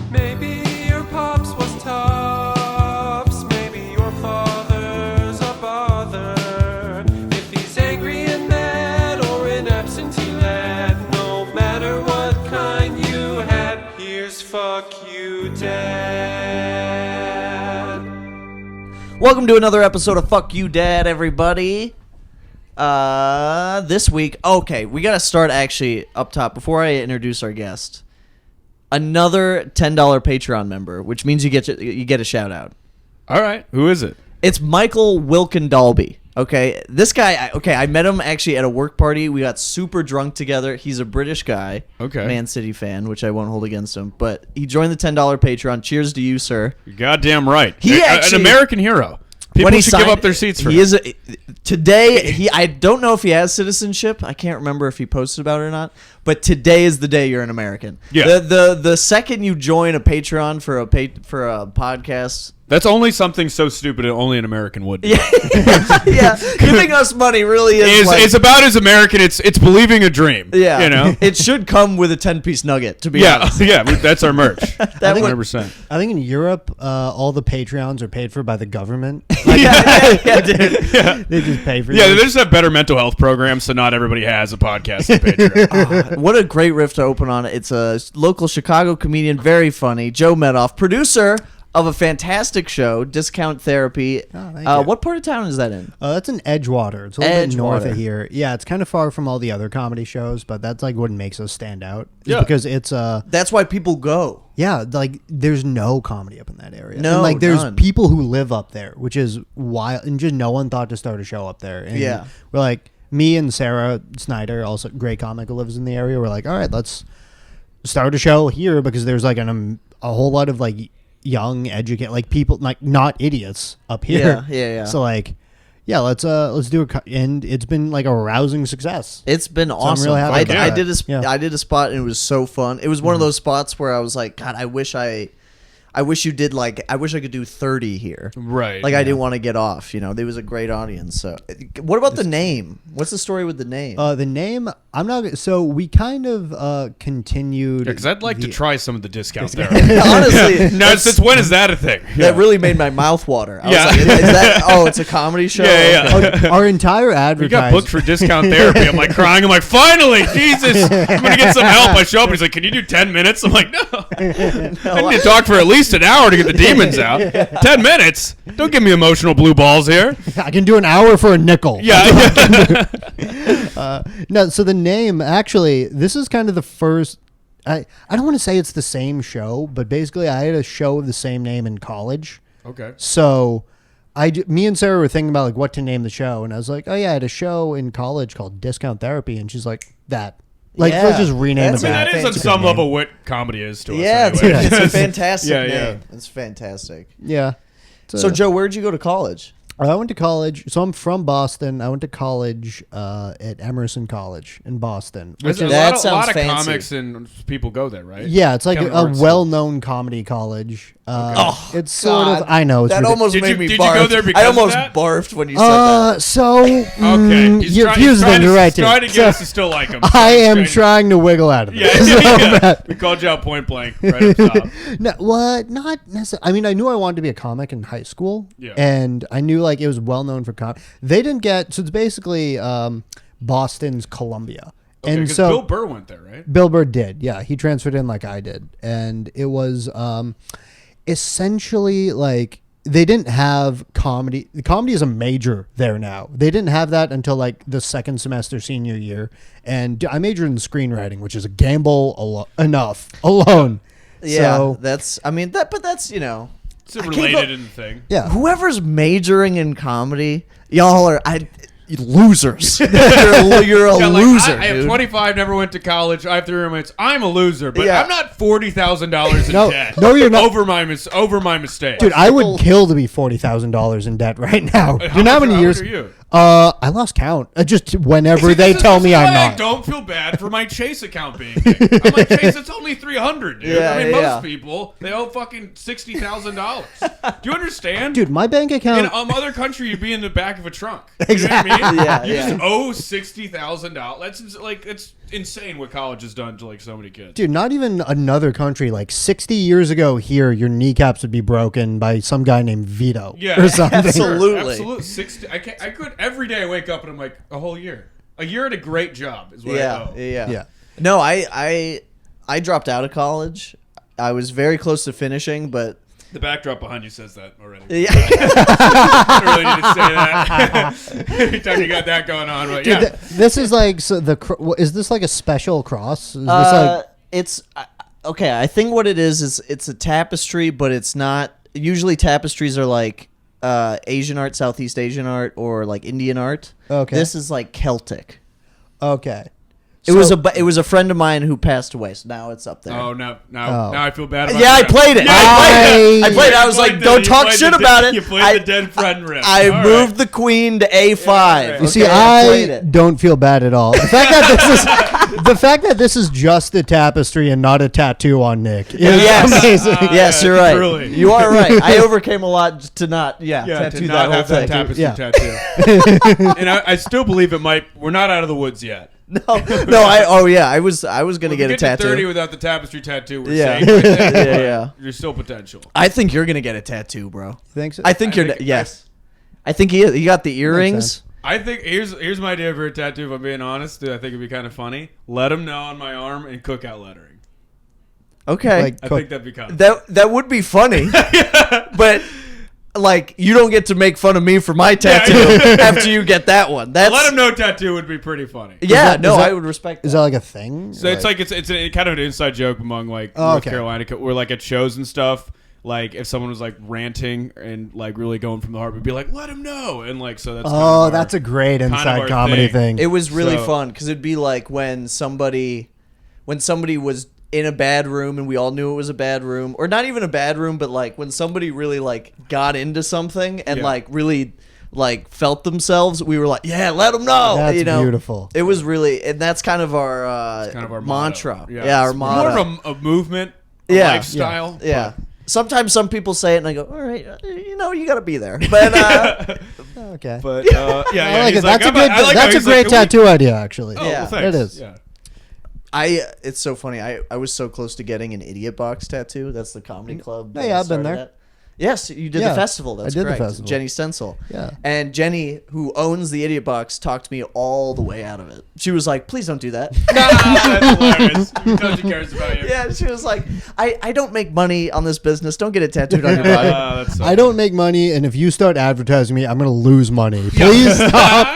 Maybe your pops was tops. Maybe your father's a bother. If he's angry and mad or in absentee lad, no matter what kind you had, here's fuck you, Dad. Welcome to another episode of Fuck You Dad, everybody. This week, okay, we gotta start actually up top before I introduce our guest. Another $10 Patreon member, which means you get a shout out. All right, who is it? It's Michael Wilkin Dalby. Okay, this guy. I met him actually at a work party. We got super drunk together. He's a British guy. Okay. Man City fan, which I won't hold against him. But he joined the $10 Patreon. Cheers to you, sir. You're goddamn right. He actually, an American hero. People should give up their seats for him. Today, I don't know if he has citizenship. I can't remember if he posted about it or not. But today is the day you're an American. Yeah. The second you join a Patreon for a podcast. That's only something so stupid that only an American would do. Yeah, giving us money really is it's about as American. It's believing a dream. Yeah, you know, it should come with a 10-piece nugget. To be honest, yeah, that's our merch. 100%. I think in Europe, all the Patreons are paid for by the government. Yeah, dude. Yeah. They just pay for. Yeah, they just have better mental health programs, so not everybody has a podcast on Patreon. What a great riff to open on. It's a local Chicago comedian, very funny, Joe Medoff, producer of a fantastic show, Discount Therapy. Oh, thank you. What part of town is that in? That's in Edgewater. It's a little bit north of here. Yeah, it's kind of far from all the other comedy shows, but that's like what makes us stand out. Yeah. Because it's That's why people go. yeah, like there's no comedy up in that area. No, and, like there's none. people who live up there, which is wild, and just no one thought to start a show up there. And Yeah. we're like, me and Sarah Snyder, also a great comic who lives in the area. We're like, all right, let's start a show here because there's like a whole lot of like young like people like not idiots up here. Yeah. So like, yeah, let's do it, and it's been like a rousing success. It's been awesome. really happy about I that. did Yeah. I did a spot and it was so fun. It was one of those spots where I was like, God, I wish you did I wish I could do 30 here. Right. Like I didn't want to get off. You know, there was a great audience. So, what about the name? What's the story with the name? The name, I'm not. So we kind of continued. Because I'd like to try some of the discounts there. Honestly, Now, since when is that a thing? that really made my mouth water. I Yeah. was like, is that? Oh, it's a comedy show. Yeah. Okay. Our entire We got advertising. booked for discount therapy. I'm like crying. I'm like, finally, Jesus, I'm gonna get some help. I show up. He's like, can you do 10 minutes? I'm like, no. I need to talk for at least an hour to get the demons out. 10 minutes? Don't give me emotional blue balls here. I can do an hour for a nickel. Yeah. No, so the name, actually, this is kind of the first. I don't want to say it's the same show, but basically I had a show of the same name in college. Okay. So me and Sarah were thinking about like what to name the show, and I was like, oh yeah, I had a show in college called Discount Therapy, and she's like, that. Like, Yeah. let's just rename That's it. I mean, back. that is on Fantastic some name. level what comedy is to us. Yeah, anyway. it's a fantastic Yeah, name. yeah. It's fantastic. Yeah. So, Joe, where'd you go to college? I went to college. So I'm from Boston. I went to college at Emerson College in Boston. There's a That lot sounds of fancy. comics and people go there, right? Yeah, it's like Kind of a arts. well-known comedy college. It's sort God. of. I know it's That ridiculous. almost Did made you- me did barf. you go there because I almost of that? barfed when you said that. So Okay. He's here's the thing. You're right. trying to too. get us to still like him. I am trying to wiggle out of it. Yeah. We called you out point blank right up top. No, what? Not necessarily. I mean, I knew I wanted to be a comic in high school, Yeah. and I knew like it was well known for comedy. They didn't get so it's basically Boston's Columbia, Okay, and 'cause so Bill Burr went there, right? Bill Burr did. Yeah, he transferred in like I did, and it was essentially like they didn't have comedy. Comedy is a major there now. They didn't have that until like the second semester senior year, and I majored in screenwriting, which is a gamble enough alone. Yeah, So, that's. I mean that, but that's It's a I can't related go- in the thing. yeah. whoever's majoring in comedy, y'all are losers. you're a Yeah, like, loser. I am dude. 25, never went to college. I have 3 roommates. I'm a loser, but Yeah. I'm not $40,000 in No, debt. no, you're not. Over my mistake. Dude, I would kill to be $40,000 in debt right now. Do you know how many years? Are you? I lost count. Just whenever they tell me I'm I not. don't feel bad for my Chase account being big. I'm like, Chase, it's only $300, dude. Yeah, I mean, yeah. most people, they owe fucking $60,000. Do you understand? Dude, my bank in account. other country, you'd be in the back of a trunk. You know what I mean? Yeah, You yeah. just owe $60,000. That's like it's insane what college has done to like so many kids. Dude, not even another country. Like 60 years ago here, your kneecaps would be broken by some guy named Vito Yeah, or something. Absolutely. Absolutely. 60. I could every day I wake up and I'm like a whole year. A year at a great job is what I owe. Yeah. No, I dropped out of college. I was very close to finishing, but The backdrop behind you says that already. yeah. I don't really need to say that. Anytime you got that going on, but Dude, yeah. this is like is this like a special cross? Is this like It's okay. I think what it is it's a tapestry, but it's not. Usually tapestries are like Asian art, Southeast Asian art, or like Indian art. Okay. This is like Celtic. okay? It was a friend of mine who passed away, so now it's up there. Oh no! Now I feel bad. About Yeah, I that. played it. Yeah, I played it. I was You like, played don't you talk played shit the about dead- it. You played the dead friend riff. I All moved right. the queen to A5. Yeah, You see, Okay, played I it. don't feel bad at all. The fact that this is just a tapestry and not a tattoo on Nick is Yes. amazing. Yes, you're right. Truly. You are right. I overcame a lot to not, tattoo to that not whole have that thing. tapestry Yeah. tattoo. And I still believe it might. We're not out of the woods yet. No, I was gonna If get you a get to 30 tattoo. without the tapestry tattoo. We're Yeah. safe. Right there, Yeah, but yeah. There's still potential. I think you're gonna get a tattoo, bro. Think so? I think you're. think- Yes, I think he is. You got the earrings. sense. I think here's my idea for a tattoo. If I'm being honest, I think it'd be kind of funny. Let them know on my arm and cookout lettering. Okay, Like- I Cook- think that'd be kind of that would be funny, but like you don't get to make fun of me for my tattoo after you get that one. That's let them know tattoo would be pretty funny. Yeah, that- no, is that- I would respect. Is that. that like a thing? So it's a kind of an inside joke among like Oh, North okay. Carolina, where like at shows and stuff. Like if someone was like ranting and like really going from the heart, we'd be like, "Let him know," and like so that's. kind of Oh, our- that's a great of inside our comedy thing. thing. It was really So- fun because it'd be like when somebody was in a bad room and we all knew it was a bad room, or not even a bad room, but like when somebody really like got into something and Yeah. like really like felt themselves, we were like, yeah, let them know. That's you know? beautiful. It was really, and that's kind of our kind of our mantra. motto. Yeah, our It's motto. More of a movement, a Yeah. lifestyle. Yeah. Sometimes some people say it and I go, all right, you got to be there. But Okay. But I yeah, like he's it. That's a I'm good. I like how That's a he's like, great "Can we-" tattoo idea, actually. Oh, Yeah. well, thanks. It is. Yeah. it's so funny. I was so close to getting an idiot box tattoo. That's the comedy club. Yeah, that I I've been started there. at. Yes, you did Yeah, the festival. That's I did the correct. festival. Jenny Stencil. Yeah. And Jenny, who owns the idiot box, talked me all the way out of it. She was like, "Please don't do that." That's hilarious. You know she cares about you. Yeah, she was like, I don't make money on this business. Don't get it tattooed on your body." That's so I don't make money, and if you start advertising me, I'm gonna lose money. Please stop.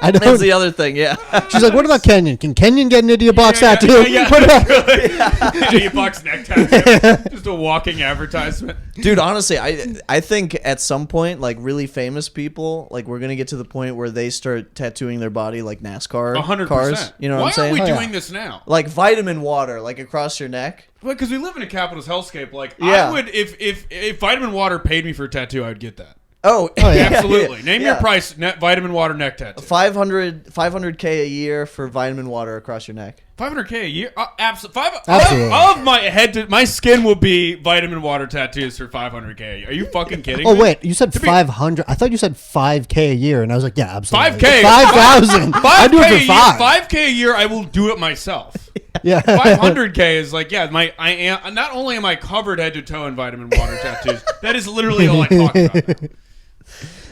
I That's don't. the other thing. Yeah. She's like, "What about Kenyon? Can Kenyon get an idiot box tattoo?" Yeah, What about- Idiot box neck tattoo. Just a walking advertisement. Dude, honestly, I think at some point, like really famous people, like we're gonna get to the point where they start tattooing their body like NASCAR 100%. cars. You know what Why I'm saying? aren't we Oh, yeah. doing this now? Like vitamin water, like across your neck. Well, because we live in a capitalist hellscape. Like Yeah. I would, if vitamin water paid me for a tattoo, I would get that. Oh, yeah. Absolutely. Name your Yeah. price. Vitamin water neck tattoo. 500K a year for vitamin water across your neck. 500K a year. Absolutely. Absolutely. Of my head to my skin will be vitamin water tattoos for 500K a year. Are you fucking kidding Oh me? wait, you said To be- 500. I thought you said 5K a year, and I was like, "Yeah, absolutely." 5K. 5,000. I do it for 5. 5K a year. I will do it myself. Yeah. 500K is like, yeah, I am not only am I covered head to toe in vitamin water tattoos, that is literally all I talk about.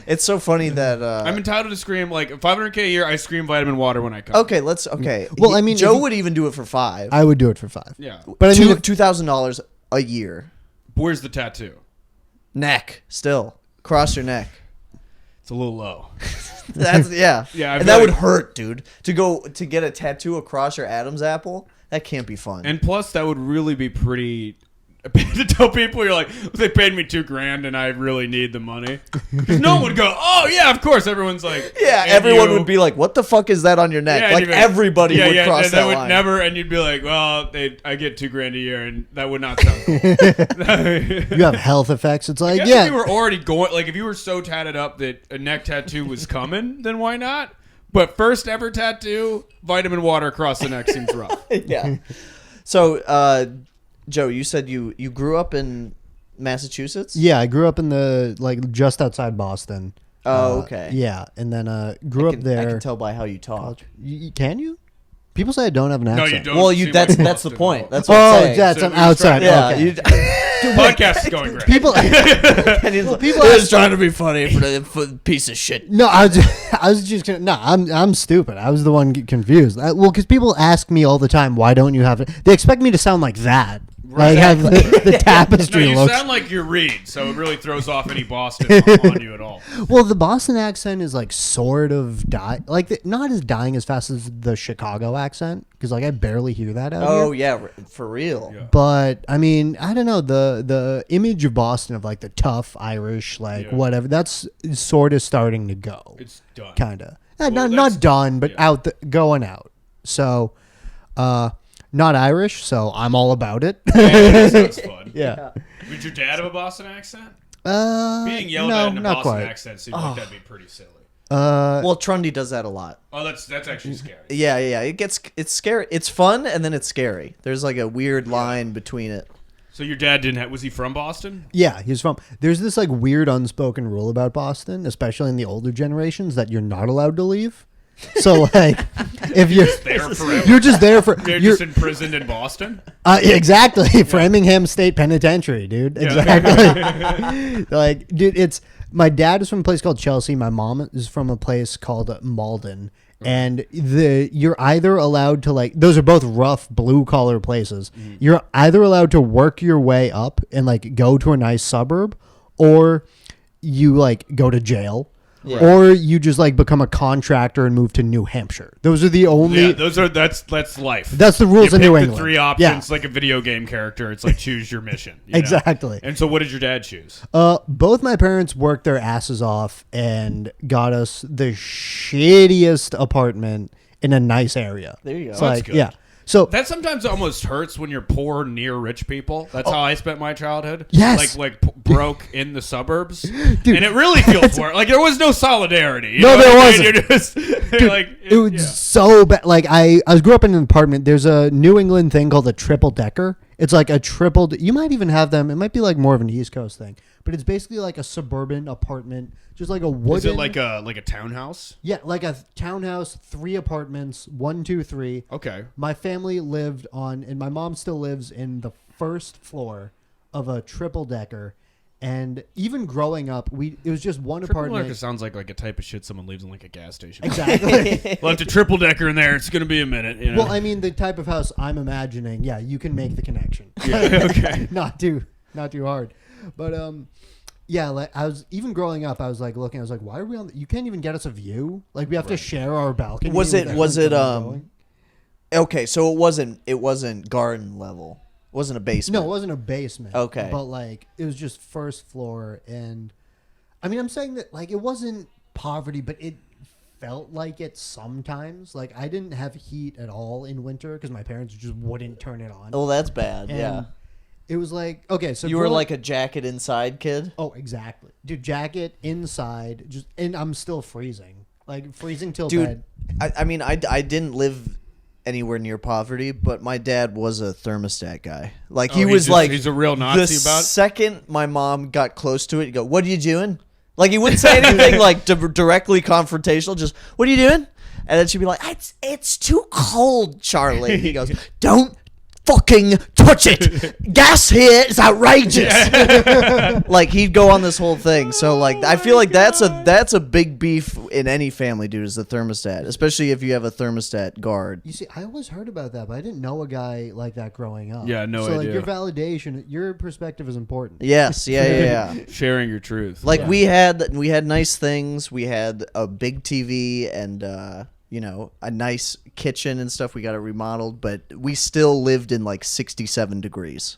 It's so funny that I'm entitled to scream like 500K a year. I scream vitamin water when I come. okay. Well, I mean, Joe if you- would even do it for 5. I would do it for 5. Yeah. But I mean, if- $2,000 a year. Where's the tattoo? Neck still across your neck. It's a little low. That's yeah. Yeah, I and feel that like- would hurt, dude. To get a tattoo across your Adam's apple, that can't be fun. And plus, that would really be pretty. To tell people you're like, they paid me $2,000 and I really need the money. Because no one would go, oh yeah, of course. Everyone's like, yeah, and everyone you- would be like, "What the fuck is that on your neck?" Yeah, like and you'd be everybody would cross and that would line. never, and you'd be like, well, I get $2,000 a year, and that would not sound cool. you have health effects. It's like, If yeah, you were already going, like if you were so tatted up that a neck tattoo was coming, then why not? But first ever tattoo, vitamin water across the neck seems rough. Yeah. So, Joe, you said you grew up in Massachusetts? yeah. I grew up in the just outside Boston. Oh, okay. Yeah, and then grew I up can there. tell by how you talk. Can you? People say I don't have an No, accent. you don't. Well, seem that's like that's the Boston point. at all. That's what I'm Oh, saying. that's So I'm he was outside. trying- Yeah, Okay. Podcast is going great. People. people are just trying to be funny for the piece of shit. No, I was just gonna. No, I'm stupid. I was the one confused. Well, because people ask me all the time, why don't you have it? They expect me to sound like that, like have the No, tapestry you looks. sound like you're Reed, so it really throws off any Boston on you at all. Well, the Boston accent is like sort of not as dying as fast as the Chicago accent, because like I barely hear that out Oh here. yeah, for real. Yeah. But I mean, I don't know, the image of Boston of like the tough Irish, like Yeah. whatever, that's sort of starting to go. It's done. Kind of Well, not that's- done, but yeah. going out. So, not Irish, so I'm all about it. Yeah, that sounds fun. Yeah. Would your dad have a Boston accent? Being yelled no, at in a not Boston quite. accent seems like that'd be pretty silly. Well, Trundy does that a lot. Oh, that's actually scary. Yeah. It's scary. It's fun, and then it's scary. There's like a weird line between it. So your dad didn't have? Was he from Boston? Yeah, he's from. There's this like weird unspoken rule about Boston, especially in the older generations, that you're not allowed to leave. So like, if you're There forever. you're just there for They're you're just imprisoned in Boston. exactly Framingham State Penitentiary, dude. Exactly. Like, dude, it's my dad is from a place called Chelsea. My mom is from a place called Malden. And you're either allowed to like, those are both rough blue collar places. Mm-hmm. You're either allowed to work your way up and like go to a nice suburb, or you like go to jail. Yeah. Or you just like become a contractor and move to New Hampshire. Those are the only. Yeah, that's life. That's the rules you in pick New the England. three options like a video game character. It's like choose your mission. You know? Exactly. And so, what did your dad choose? Both my parents worked their asses off and got us the shittiest apartment in a nice area. There you go. So, That's like, good. yeah. So That sometimes almost hurts when you're poor near rich people. That's how I spent my childhood. Yes. Broke in the suburbs, and it really feels worse. Like there was no solidarity. You No, know what there I mean? wasn't. You're just like it was so bad. Like I grew up in an apartment. There's a New England thing called a triple decker. It's like a triple. You might even have them. It might be like more of an East Coast thing, but it's basically like a suburban apartment, just like a wooden. Is it like a townhouse? Yeah, like a townhouse, 3 apartments, 1, 2, 3. Okay. My family lived on, and my mom still lives in the first floor of a triple decker. And even growing up, it was just one Triple apartment. decker sounds like a type of shit someone leaves in like a gas station. Exactly. Left a triple decker in there. It's gonna be a minute. You know? Well, I mean, the type of house I'm imagining, yeah, you can make the connection. okay. not too hard. But yeah, like I was even growing up, I was like looking, I was like, why are we on? You can't even get us a view. Like we have to share our balcony. Was with it everyone going. Okay, so it wasn't garden level. It wasn't a basement. No, it wasn't a basement. Okay. But like it was just first floor, and I mean, I'm saying that like it wasn't poverty, but it felt like it sometimes. Like I didn't have heat at all in winter because my parents just wouldn't turn it on. Oh, that's bad. And yeah. It was like, okay, so You were growing- like a jacket inside kid. oh, exactly, dude. Jacket inside, just, and I'm still freezing, like freezing till Dude, bed. I mean, I didn't live anywhere near poverty, but my dad was a thermostat guy. Like he Oh, was like he's a real Nazi the about it? second my mom got close to it, he'd go, "What are you doing?" Like he wouldn't say anything like directly confrontational. Just, "What are you doing?" And then she'd be like, "It's too cold, Charlie." He goes, "Don't fucking touch it. Gas here is outrageous." Like he'd go on this whole thing. So like I feel like that's a big beef in any family, dude, is the thermostat, especially if you have a thermostat guard. You see, I always heard about that, but I didn't know a guy like that growing up. Yeah, no so, like idea. your validation, your perspective is important. Yes, yeah. sharing your truth. Like we had nice things. We had a big TV and a nice kitchen and stuff. We got it remodeled, but we still lived in like 67 degrees.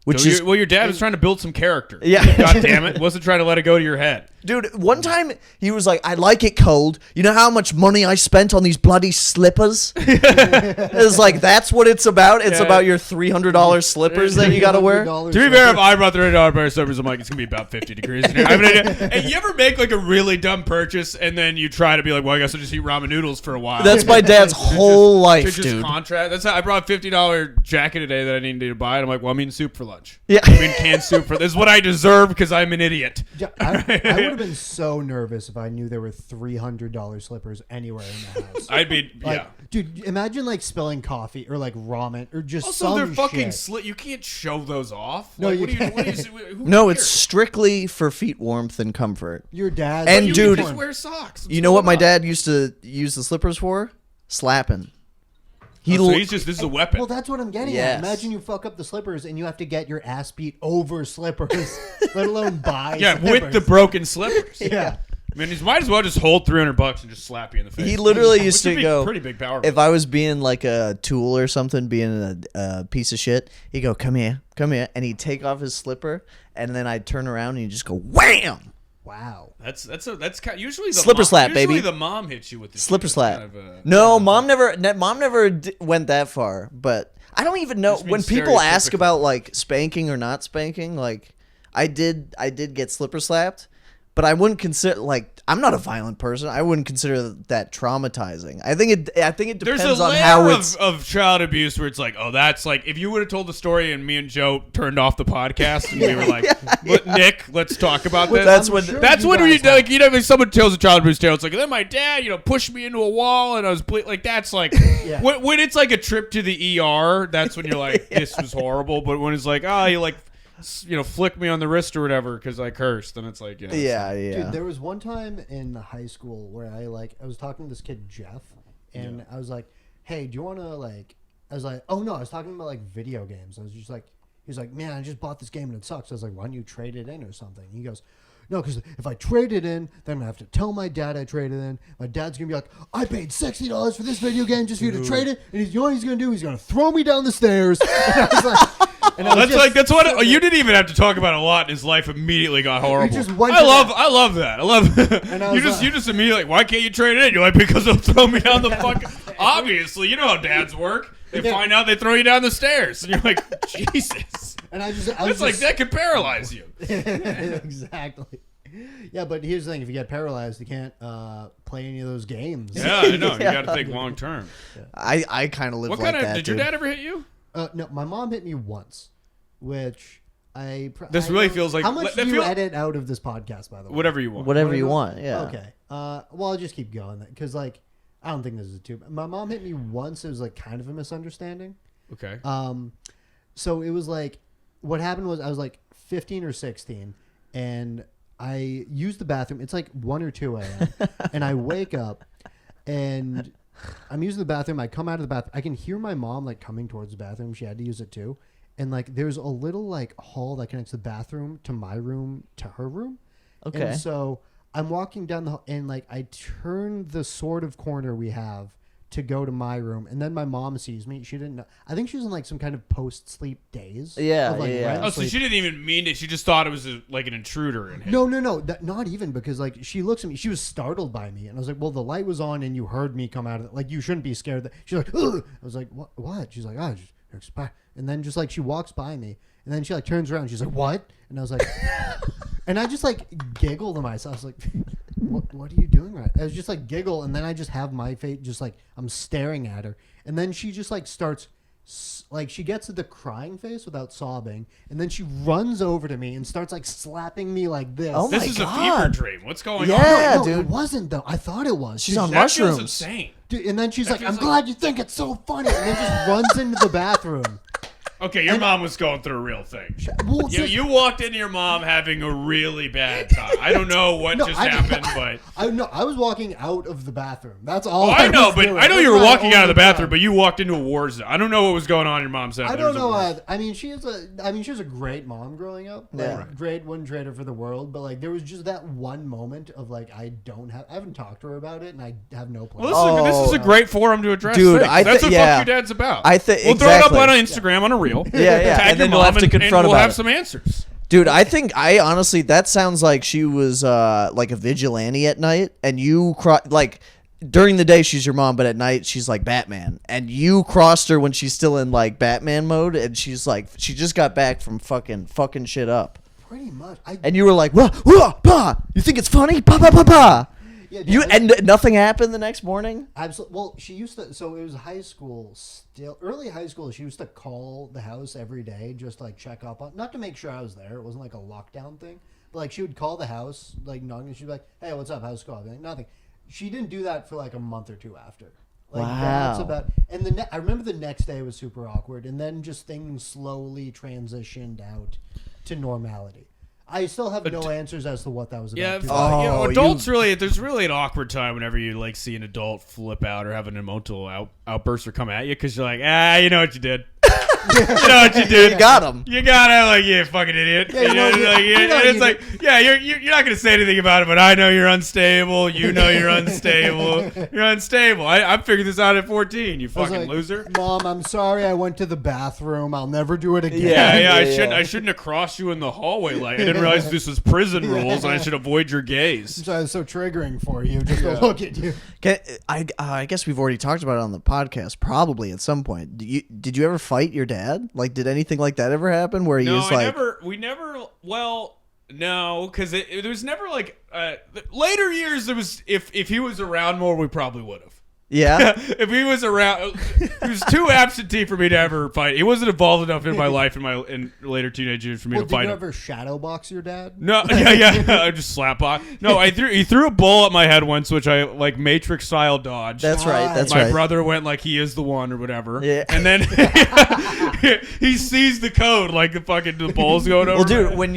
Which So is your dad was trying to build some character. Yeah. God damn it. Wasn't trying to let it go to your head. Dude, one time he was like, "I like it cold. You know how much money I spent on these bloody slippers?" It's like, that's what it's about. It's Yeah. about your $300 slippers that you got to wear. To be fair, if I brought the $100 pair of slippers, I'm like, it's going to be about 50 degrees. In here. I have an idea. And you ever make like a really dumb purchase and then you try to be like, well, I guess I'll just eat ramen noodles for a while. That's my dad's whole to life, just dude. contrast. That's how I brought a $50 jacket today that I needed to buy. And I'm like, well, I'm eating soup for lunch. Yeah. I'm eating canned soup for this is what I deserve because I'm an idiot. I would have been so nervous if I knew there were $300 slippers anywhere in the house. I'd be Dude, imagine like spilling coffee or like ramen or just Also, some they're fucking shit. You can't show those off. No, Like, you can't. What do you, who No, cares? it's strictly for feet warmth and comfort. Your dad. And You dude- just wear socks. What's You know what going my on? dad used to use the slippers for? Slapping. He So l- he's just this is a weapon. Well, that's what I'm getting Yes. at. Imagine you fuck up the slippers and you have to get your ass beat over slippers, let alone buy. yeah, slippers. with the broken slippers. Yeah. I mean, he might as well just hold $300 and just slap you in the face. He literally used Which would to be go. pretty big power. If I was being like a tool or something, being a piece of shit, he'd go, come here, and he'd take off his slipper, and then I'd turn around and he'd just go, wham! Wow. That's kind usually the Slipper mom, slap, usually baby. the mom hits you with the Slipper shit. slap. That's kind of, No, mom never went that far, but I don't even know Just when means people ask stereotypical. about like spanking or not spanking. Like, I did get slipper slapped, but I wouldn't consider like I'm not a violent person. I wouldn't consider that traumatizing. I think it There's depends a on layer how it's. of child abuse where it's like, oh, that's like if you would have told the story and me and Joe turned off the podcast and we were like, Nick, let's talk about this. That's I'm when sure That's you when guys like if someone tells a child abuse tale, it's like then my dad, pushed me into a wall and I was like that's like Yeah. when it's like a trip to the ER, that's when you're like this was horrible. But when it's like you like flick me on the wrist or whatever because I cursed, then it's like Yeah. Dude, there was one time in high school where I was talking to this kid Jeff, and I was like, "Hey, do you want to like?" I was like, "Oh no," I was talking about like video games. I was just like, he was like, "Man, I just bought this game and it sucks." I was like, "Why don't you trade it in or something?" He goes, "No, because if I trade it in, then I'm gonna have to tell my dad I traded in. My dad's gonna be like, I paid $60 for this video game just for you to trade it, and you know what he's gonna do? He's gonna throw me down the stairs." And I was like, and I was That's just what sitting you there. didn't even have to talk about a lot. His life immediately got horrible. just went I to love that. I love And I you was just like- you just immediately like, why can't you trade it in? You're like, because they'll throw me down the fucking. Obviously, you know how dads work. They Yeah. find out they throw you down the stairs, and you're like, Jesus. And I was It's like that could paralyze you. Exactly. Yeah, but here's the thing: if you get paralyzed, you can't play any of those games. Yeah, I know. You got to think long term. I kind of live What like kind of that. did your dude. dad ever hit you? No, my mom hit me once, which This really feels like- How much that do you feel- edit out of this podcast, by the way? Whatever you want. Whatever you want. Yeah. Okay. Well, I'll just keep going because I don't think this is too. My mom hit me once. It was like kind of a misunderstanding. Okay. So it was like, what happened was I was like 15 or 16, and I used the bathroom. It's like 1 or 2 a.m. and I wake up, and I'm using the bathroom. I come out of the bathroom. I can hear my mom like coming towards the bathroom. She had to use it too. And like there's a little like hall that connects the bathroom to my room to her room. Okay. And so I'm walking down the hall, and like I turn the sort of corner we have to go to my room, and then my mom sees me. She didn't know. I think she was in like some kind of post-sleep daze. Yeah, of, like, yeah. REM Oh, so sleep. she didn't even mean it. She just thought it was like an intruder in here. No. Not even, because like she looks at me. She was startled by me, and I was like, "Well, the light was on, and you heard me come out of it. Like you shouldn't be scared." She's like, "Ugh." I was like, "What? What?" She's like, "Oh, just expect." And then just like she walks by me, and then she like turns around. She's like, "What?" And I was like, and I just like giggle to myself. I was like, "What are you doing?" Right? I was just like giggle, and then I just have my face just like I'm staring at her, and then she just like starts. Like she gets to the crying face without sobbing, and then she runs over to me and starts like slapping me like this. Oh This my is a fever God. dream. What's going Yeah. on? No, dude. it wasn't though. I thought it was. She's on That feels mushrooms. insane. Dude, and then she's like, feels "I'm like- glad you think it's so funny," and then just runs into the bathroom. Okay, your mom was going through a real thing. Well, You walked into your mom having a really bad time. I don't know what just happened, but I was walking out of the bathroom. That's all. I know, was but doing. I know That's you were my walking out of the only bathroom, time. but you walked into a war zone. I don't know what was going on in your mom's head. I There don't was a know. war. I mean, she was a great mom growing up. Like, Yeah. great, wouldn't trade her for the world. But like, there was just that one moment of like, I haven't talked to her about it, and I have no plan. Well, this is a Oh. great forum to address Dude, things. I That's thi- what yeah. fuck your dad's about. I thi- we'll throw it up exactly. on Instagram on a reel. Yeah. Tag And then your you'll have mom to confront and we'll about have it. some answers. Dude, I honestly, that sounds like she was like a vigilante at night, and you like during the day she's your mom, but at night she's like Batman, and you crossed her when she's still in like Batman mode, and she's like she just got back from fucking shit up, Pretty much. and you were like, wah, wah, bah. You think it's funny? Bah, bah, bah, bah. Yeah, You and nothing happened the next morning. Absolutely. Well, she used to. So it was high school. Still early high school. She used to call the house every day, just like check up on, not to make sure I was there. It wasn't like a lockdown thing, like she would call the house, like knocking, and she'd be like, "Hey, what's up? How's it going?" I'd be like, "Nothing." She didn't do that for like a month or two after. Like that's Wow. about. And I remember the next day was super awkward, and then just things slowly transitioned out to normality. I still have no answers as to what that was about. Yeah, too. adults really. There's really an awkward time whenever you like see an adult flip out or have an emotional outburst or come at you because you're like, you know what you did. You know what you did. You got him. You gotta like, you fucking idiot. Yeah, you know, it's like, yeah, you're not gonna say anything about it, but I know you're unstable. You know you're unstable. You're unstable. I figured this out at 14. You I was fucking like, loser. Mom, I'm sorry. I went to the bathroom. I'll never do it again. Yeah, Yeah. I shouldn't have crossed you in the hallway. Like I didn't realize this was prison rules, and I should avoid your gaze. So it's so triggering for you just to look at you. I guess we've already talked about it on the podcast, probably at some point. Did you ever fight your dad? Like, did anything like that ever happen where he was like, no, because there was never like later years. There was if he was around more, we probably would have. yeah, If he was around, he was too absentee for me to ever fight. He wasn't involved enough in my life in later teenage years for me Well, to did fight you him. ever shadow box your dad? No, yeah, I just slap on. No, he threw a ball at my head once, which I like Matrix style dodged. that's right. That's My right. brother went like he is the one or whatever. Yeah. And then he sees the code like the ball's going over. Well, dude, when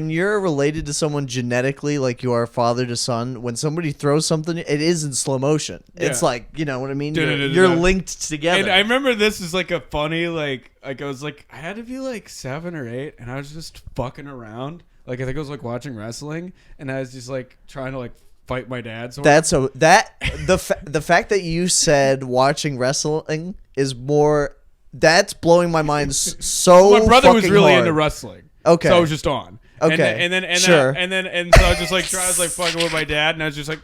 you're related to someone genetically, like you are father to son, when somebody throws something, it is in slow motion. It's Yeah. like, you know what I mean? Da-da-da-da-da. You're linked together. And I remember this is like a funny I was like I had to be like 7 or 8 and I was just fucking around. Like I think I was like watching wrestling and I was just like trying to like fight my dad. So The fact that you said watching wrestling is more. That's blowing my mind so. my brother was fucking really hard. into wrestling. Okay. So I was just on. Okay. And then Sure. and so I was just like I was like fucking with my dad and I was just like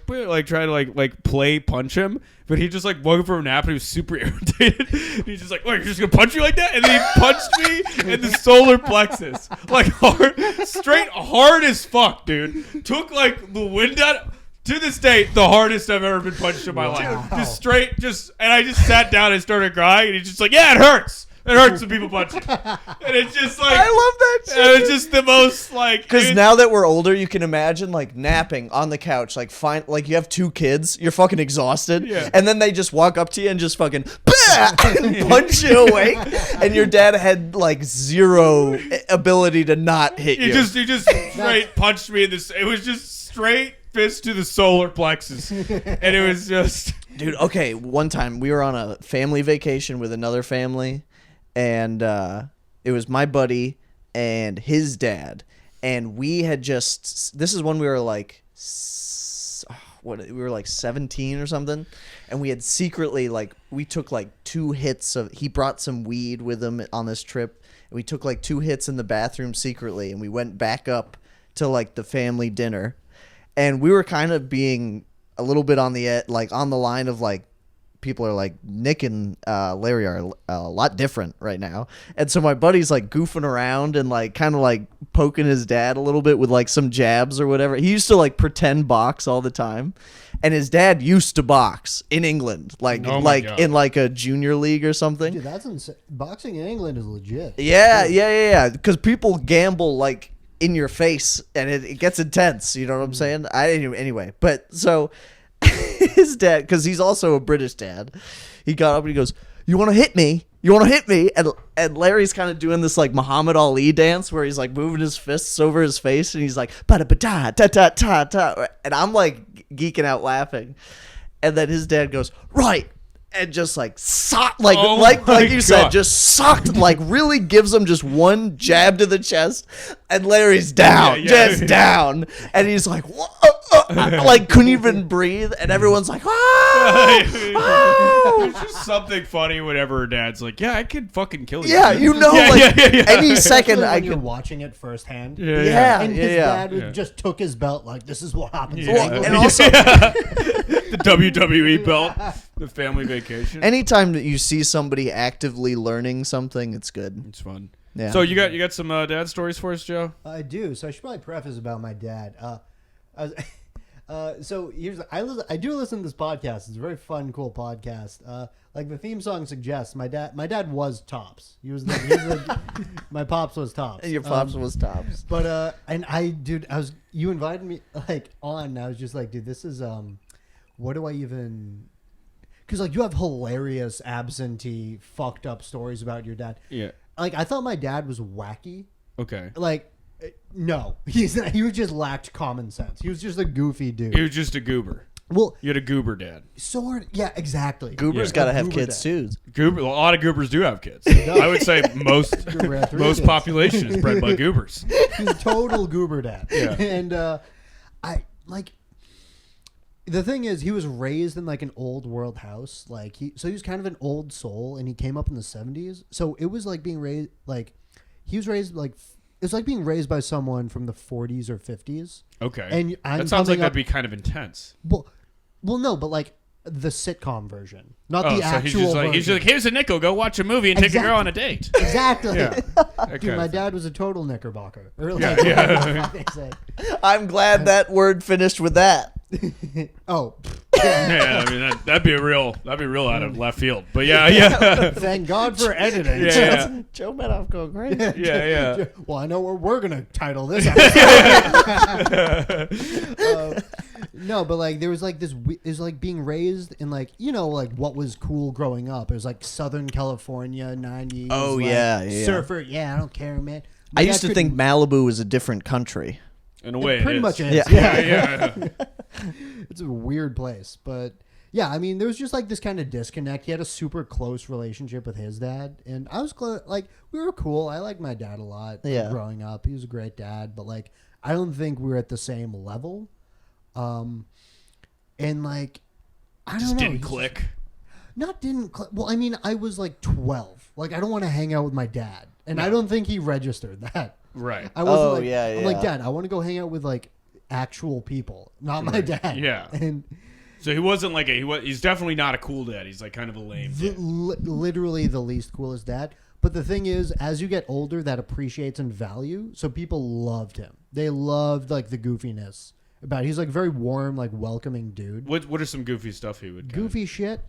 trying to like play punch him, but he just like woke up from a nap and he was super irritated. And he's just like, "Wait, you're just gonna punch me like that?" And then he punched me in the solar plexus, like hard as fuck, dude. Took like the wind out. To this day, the hardest I've ever been punched in my life. Just straight, and I just sat down and started crying, and he's just like, "Yeah, it hurts. It hurts when people punch you." And it's just like, I love that shit. and it's just the most like, Because now that we're older, you can imagine like napping on the couch, like like you have 2 kids, you're fucking exhausted, Yeah. and then they just walk up to you and just fucking and punch you awake, and your dad had like zero ability to not hit you. he just straight punched me in this. It was just straight fist to the solar plexus, and it was just. Dude, okay, one time we were on a family vacation with another family, and it was my buddy and his dad, and we had just, this is when we were like, we were like 17 or something, and we had secretly, like, we took like 2 hits of, he brought some weed with him on this trip, and we took like 2 hits in the bathroom secretly, and we went back up to like the family dinner, and we were kind of being a little bit on the like on the line of like, people are like, Nick and Larry are a lot different right now. And so my buddy's like goofing around and like kind of like poking his dad a little bit with like some jabs or whatever. He used to like pretend box all the time. And his dad used to box in England, like Oh my God. in like a junior league or something. Dude, that's insane. Boxing in England is legit. Yeah. Because people gamble like in your face, and it gets intense. You know what I'm saying? Anyway. But so his dad, because he's also a British dad, he got up and he goes, "You want to hit me? You want to hit me?" And Larry's kind of doing this like Muhammad Ali dance where he's like moving his fists over his face, and he's like ba-da-ba-da, ta-ta-ta-ta, and I'm like geeking out laughing. And then his dad goes, "Right." And just like socked, like Oh like my you said, God. just socked, like really gives him just one jab to the chest, and Larry's down, Yeah. just down, and he's like, "What?" Like couldn't even breathe, and everyone's like, "Ah!" There's just something funny whenever her dad's like, "Yeah, I could fucking kill you." Yeah, you know, Yeah, like yeah. any second Especially I when you're could. watching it firsthand. Yeah, And his dad Yeah. just took his belt like, this is what happens. in Yeah. England. And also, The WWE belt, the family vacation. anytime that you see somebody actively learning something, it's good. It's fun. Yeah. So you got some dad stories for us, Joe? I do. So I should probably preface about my dad. I was, So here's I do listen to this podcast. It's a very fun, cool podcast. Like the theme song suggests, my dad was Tops. He was my pops was Tops. And your pops was Tops. But and you invited me like on. And I was just like, dude, this is what do I even? Because like you have hilarious absentee fucked up stories about your dad. Yeah. Like I thought my dad was wacky. Okay. Like. No, he was just lacked common sense. He was just a goofy dude. He was just a goober. Well, You had a goober dad. yeah, exactly. Goober's Yeah. got to have Goober kids dad. too. Goober. A lot of goobers do have kids. I would say most Goober had 3 most kids. population is bred by goobers. He's a total goober dad. Yeah. And I like the thing is he was raised in like an old world house. Like he was kind of an old soul, and he came up in the 70s. So it was like being raised like he was raised like. It's like being raised by someone from the 40s or 50s. Okay. And I'm that sounds like coming that'd up- be kind of intense. Well, no, but like the sitcom version, not Oh, the so actual he's just like, version. here's a nickel. Go watch a movie and take a girl on a date. Exactly. Yeah. Dude, my dad was a total knickerbocker. Or like, Yeah. they say. I'm glad that word finished with that. Oh, Yeah, I mean that'd be real out of left field. But yeah. thank God for editing. Yeah. Joe Medoff going crazy. Yeah. Well, I know what we're gonna title this episode. No, but like there was like this. It was like being raised in like like what was cool growing up. It was like Southern California '90s. Oh, like, yeah. surfer. Yeah, I don't care, man. I My used dad to think Malibu was a different country. In a way, pretty it much is. is. Yeah. Yeah. It's a weird place, but yeah, I mean, there was just like this kind of disconnect. He had a super close relationship with his dad, and I was like, we were cool. I liked my dad a lot. Yeah. Growing up, he was a great dad, but like, I don't think we were at the same level. And like, I don't Just know. didn't he's click. Not didn't click. Well, I mean, I was like 12. Like, I don't want to hang out with my dad, and I don't think he registered that. Right. I wasn't Oh, like, yeah, I'm like, yeah. Dad, I want to go hang out with like actual people, not my dad. Yeah. And So he wasn't like he's definitely not a cool dad. He's like kind of a lame dad. literally the least coolest dad. But the thing is, as you get older, that appreciates in value. So people loved him. They loved like the goofiness about it. He's like very warm, like welcoming dude. What are some goofy stuff he would Goofy shit.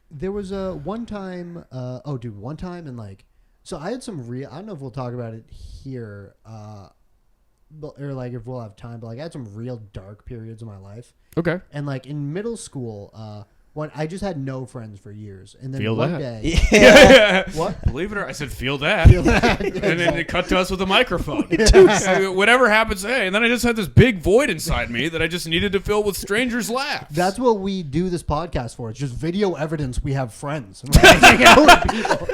There was one time. One time and like, so I had some real. I don't know if we'll talk about it here. Or like if we'll have time, but like I had some real dark periods of my life. Okay. And like in middle school, when I just had no friends for years, and then Feel one that. day, Yeah. what? Believe it or I said feel that. And then it cut to us with a microphone. Whatever happens, hey. And then I just had this big void inside me that I just needed to fill with strangers' laughs. That's what we do this podcast for. It's just video evidence. We have friends. And we're hanging out with people.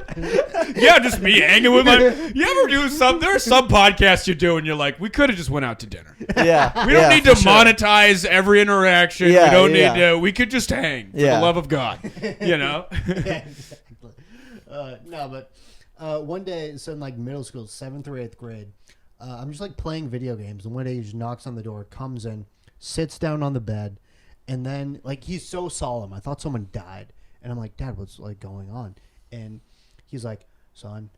Yeah, just me hanging with my. You ever do some? There are some podcasts you do, and you're like, we could have just went out to dinner. Yeah. We don't need to for sure. monetize every interaction. Yeah, we don't yeah. need to. We could just hang for Yeah. the love of God. You know. Yeah, exactly. No, but one day, so in like middle school, 7th or 8th grade, I'm just like playing video games, and one day he just knocks on the door, comes in, sits down on the bed, and then like he's so solemn. I thought someone died, and I'm like, Dad, what's like going on? And he's like, son,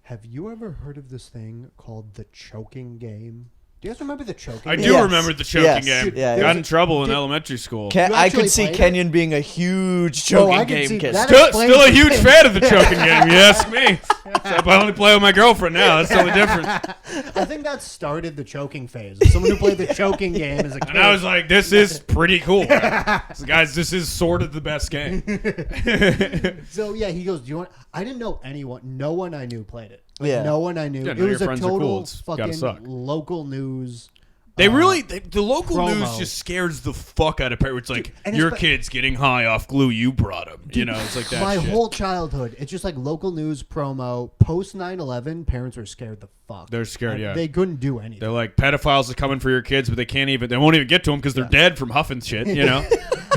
have you ever heard of this thing called the choking game? Do you guys remember the choking I game? do Yes. remember the choking Yes. game. Yeah, Got yeah. in trouble in elementary school. I actually could see played it? Kenyon being a huge Oh, choking I could game see kid. that. Still a huge fan of the choking game. You ask me. Except I only play with my girlfriend now. That's the only difference. I think that started the choking phase. Someone who played the choking game as a kid. And I was like, this is pretty cool. So guys, this is sort of the best game. So yeah, he goes, "Do you want?" I didn't know anyone. No one I knew played it. Like, Yeah. no one I knew. Yeah, It none of was your a friends are cool. total It's gotta fucking suck. local news. The local promo. news just scares the fuck out of parents. It's like, and your it's- kid's getting high off glue you brought him. You know, it's like that My shit. whole childhood, it's just like local news promo. Post 9/11, parents were scared the fuck. They're scared, yeah. They couldn't do anything. They're like, pedophiles are coming for your kids, but they won't even get to them because they're dead from huffing shit, you know?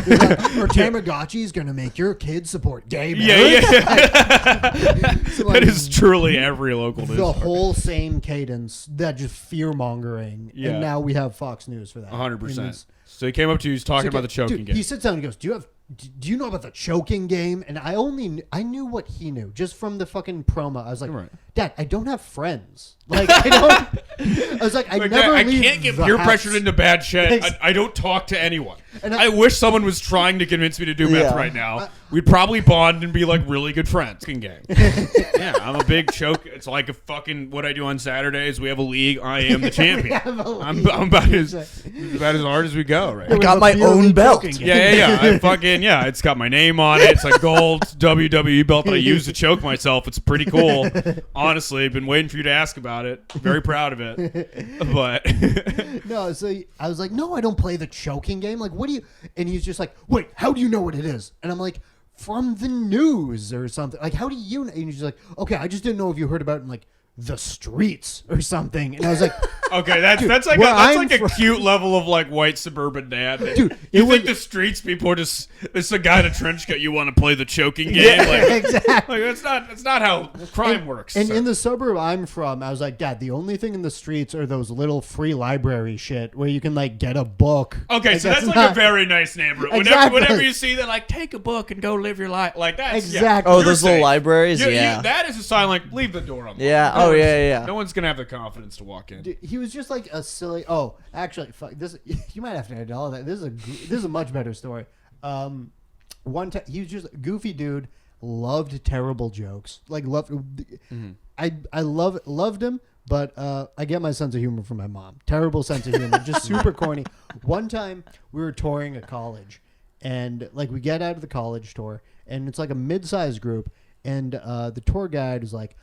Or Tamagotchi's gonna make your kids support gay Yeah, marriage. yeah. So, like, That is truly every local news. the whole same cadence, that just fear mongering, Yeah. and now we have Fox News for that. 100%. And it's- So he came up to you, he's talking So, about the choking dude, game. He sits down and goes, "Do you know about the choking game?" And I knew what he knew just from the fucking promo. I was like, Right. Dad, I don't have friends. Like, I don't. I was like, I Like, never I leave can't get the peer house. pressured into bad shit. I don't talk to anyone. And I wish someone was trying to convince me to do meth Yeah. right now. We'd probably bond and be like really good friends. Gang. Yeah, I'm a big choke. It's like a fucking what I do on Saturdays. We have a league. I am the champion. I'm about as hard as we go right I now. got my beer own league belt. choking game. Yeah. It's got my name on it. It's a gold WWE belt that I use to choke myself. It's pretty cool. Honestly, I've been waiting for you to ask about it. Very proud of it. But No, so I was like, no, I don't play the choking game. Like, what do you? And he's just like, wait, how do you know what it is? And I'm like, from the news or something. Like, how do you know? And he's just like, okay, I just didn't know if you heard about it in like the streets or something. And I was like, okay, that's like where that's I'm like a from- cute level of like white suburban dad. Dude, you it think was- the streets people are just it's a guy in a trench coat. You want to play the choking game? Like, exactly. like that's not how crime works. And sir. in the suburb I'm from, I was like, Dad, the only thing in the streets are those little free library shit where you can like get a book. Okay, so that's like not- a very nice neighborhood. Exactly. Whenever you see that, like, take a book and go live your life. Like, that's Exactly. Oh, you're those little safe. libraries? Yeah. That is a sign, like, leave the door unlocked. Yeah. No Oh, one's- yeah. No one's going to have the confidence to walk in. Dude, he was just like a silly. Oh, actually, fuck this. You might have to edit all that. This is a much better story. One time he was just a goofy dude. Loved terrible jokes. Like loved. I loved him, but I get my sense of humor from my mom. Terrible sense of humor, just super corny. One time we were touring a college, and like we get out of the college tour, and it's like a mid-sized group, and the tour guide was like,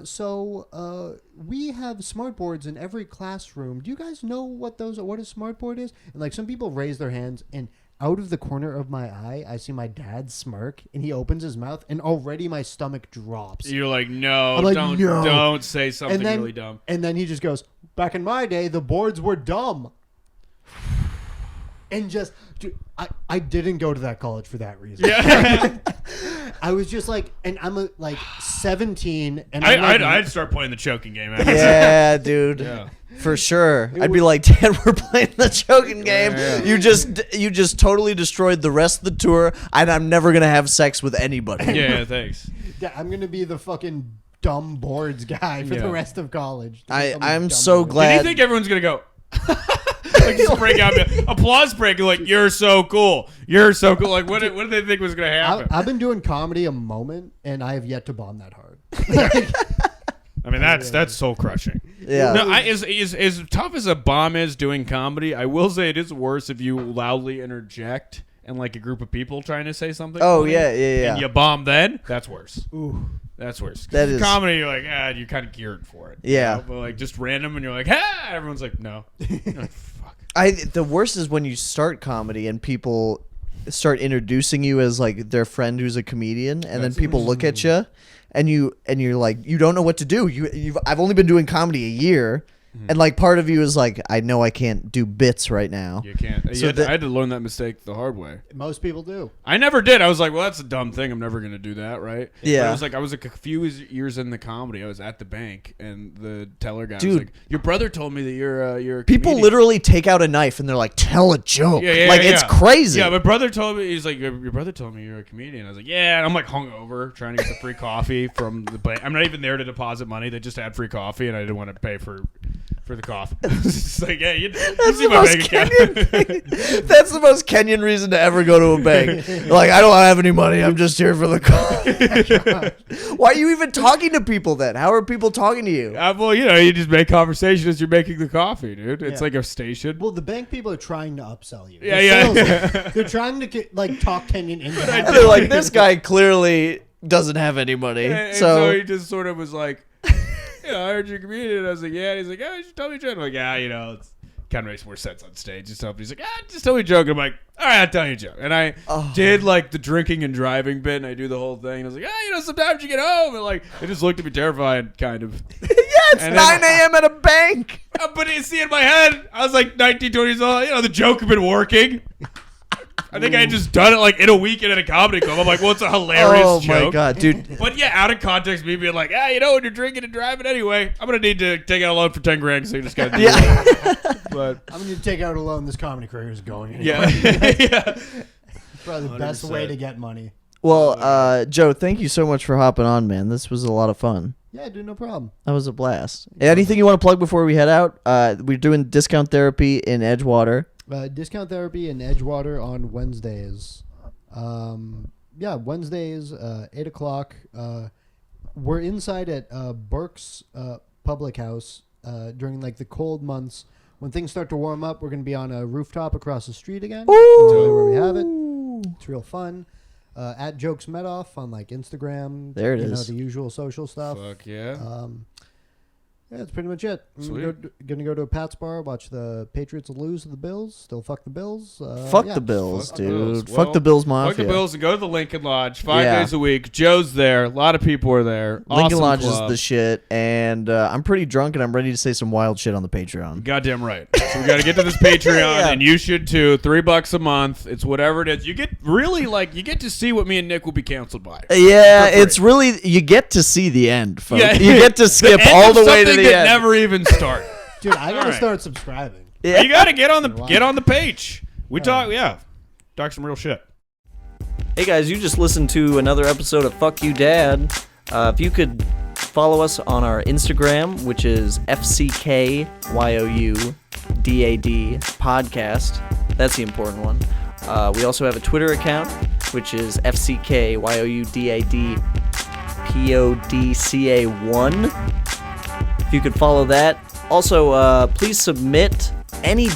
so we have smart boards in every classroom. Do you guys know what a smart board is? And like some people raise their hands, and out of the corner of my eye, I see my dad smirk, and he opens his mouth, and already my stomach drops. You're like, no, I'm like, don't no. don't say something And then, really dumb. and then he just goes, back in my day, the boards were dumb. And just, dude, I didn't go to that college for that reason. Yeah. I was just like, and I'm like 17, and I'm like, I'd start playing the choking game. After Yeah, dude. Yeah. For sure. I'd be like, Dad, we're playing the choking game. Yeah. You just totally destroyed the rest of the tour, and I'm never gonna have sex with anybody. Yeah, thanks. I'm gonna be the fucking dumb boards guy for Yeah. the rest of college. I'm Dumb so boards. Do glad. you think everyone's gonna go? Like just break out applause break? Like you're so cool. You're so cool. Like what did they think was gonna happen? I've been doing comedy a moment, and I have yet to bomb that hard. I mean that's soul crushing. Yeah. No, as tough as a bomb is doing comedy, I will say it is worse if you loudly interject and like a group of people trying to say something. Oh, funny, yeah. And you bomb then. That's worse. Ooh. That's worse. 'Cause That is- comedy. You're like, you're kind of geared for it. you Yeah. know? But like just random, and you're like, everyone's like, no. You're like, fuck. The worst is when you start comedy and people start introducing you as like their friend who's a comedian, and then people look at you, and you're like, you don't know what to do. I've only been doing comedy a year, and like part of you is like, I know I can't do bits right now. You can't. So I had to learn that mistake the hard way. Most people do. I never did. I was like, well, that's a dumb thing. I'm never going to do that, right? Yeah. But I was like a few years in the comedy. I was at the bank, and the teller guy Dude. was like, your brother told me that you're a People comedian." literally take out a knife and they're like, tell a joke. Yeah, like it's crazy. Yeah, my brother told me, he's like, your brother told me you're a comedian. I was like, yeah. And I'm like hungover, trying to get the free coffee from the bank. I'm not even there to deposit money. They just had free coffee, and I didn't want to pay for the coffee. It's like, yeah, you That's see the my most bank account. Kenyan. That's the most Kenyan reason to ever go to a bank. Like, I don't have any money. I'm just here for the call. Why are you even talking to people then? How are people talking to you? Well, you just make conversation as you're making the coffee, dude. It's Yeah. like a station. Well, the bank people are trying to upsell you. Yeah, The yeah. sales- They're trying to get, like talk Kenyan into And it. they're like, this guy clearly doesn't have any money. And So, he just sort of was like, I heard you're a comedian. And I was like, yeah. And he's like, you should tell me a joke. I'm like, yeah, it's kind of makes more sense on stage and stuff. He's like, just tell me a joke. And I'm like, all right, I'll tell you a joke. And I did like the drinking and driving bit, and I do the whole thing. And I was like, sometimes you get home. And like, it just looked at me terrified, kind of. yeah, it's And 9 then- a.m. at a bank. But you see in my head, I was like 19, 20 years old. The joke had been working. I think I had just done it like in a weekend at a comedy club. I'm like, well, it's a hilarious Oh, joke. my God, dude. But yeah, out of context, me being like, when you're drinking and driving anyway, I'm gonna need to take out a loan for 10 grand, so you just gotta do Yeah. that. But I'm going to take out a loan. This comedy career is going. yeah, yeah. Probably the best 100%. way to get money. Well, Joe, thank you so much for hopping on, man. This was a lot of fun. Yeah, dude, no problem. That was a blast. Anything you want to plug before we head out? We're doing discount therapy in Edgewater. Discount therapy in Edgewater on Wednesdays. Wednesdays, 8 o'clock. We're inside at Burke's Public House during like the cold months. When things start to warm up, we're going to be on a rooftop across the street again. Where we have it. It's real fun. At Joe Medoff on like Instagram. There it is. The usual social stuff. Fuck yeah. Yeah, that's pretty much it. Sweet. Gonna go to a Pat's bar, watch the Patriots lose to the Bills. Still fuck the Bills. Fuck the Bills, Fuck the dude. Bills. Fuck the Bills Mafia. Fuck the Bills and go to the Lincoln Lodge 5 days a week. Joe's there. A lot of people are there. Lincoln Awesome Lodge club. is the shit, and I'm pretty drunk, and I'm ready to say some wild shit on the Patreon. Goddamn right. So we got to get to this Patreon, and you should too. $3 a month. It's whatever it is. You get really you get to see what me and Nick will be canceled by. Yeah, it's really you get to see the end, folks. Yeah. You get to skip The end all of the way to something the that end. never even start. Dude, I gotta All right. start subscribing. Yeah. You got to get on the page. We talk some real shit. Hey guys, you just listened to another episode of Fuck You Dad. If you could follow us on our Instagram, which is FCKYOUDAD podcast. That's the important one. We also have a Twitter account, which is FCKYOUDADPODCA1. If you could follow that. Also, please submit any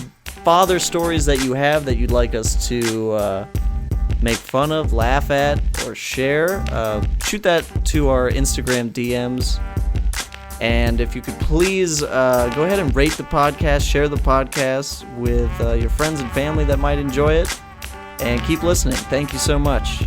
father stories that you have that you'd like us to make fun of, laugh at, or share. Shoot that to our Instagram DMs. And if you could please go ahead and rate the podcast, share the podcast with your friends and family that might enjoy it, and keep listening. Thank you so much.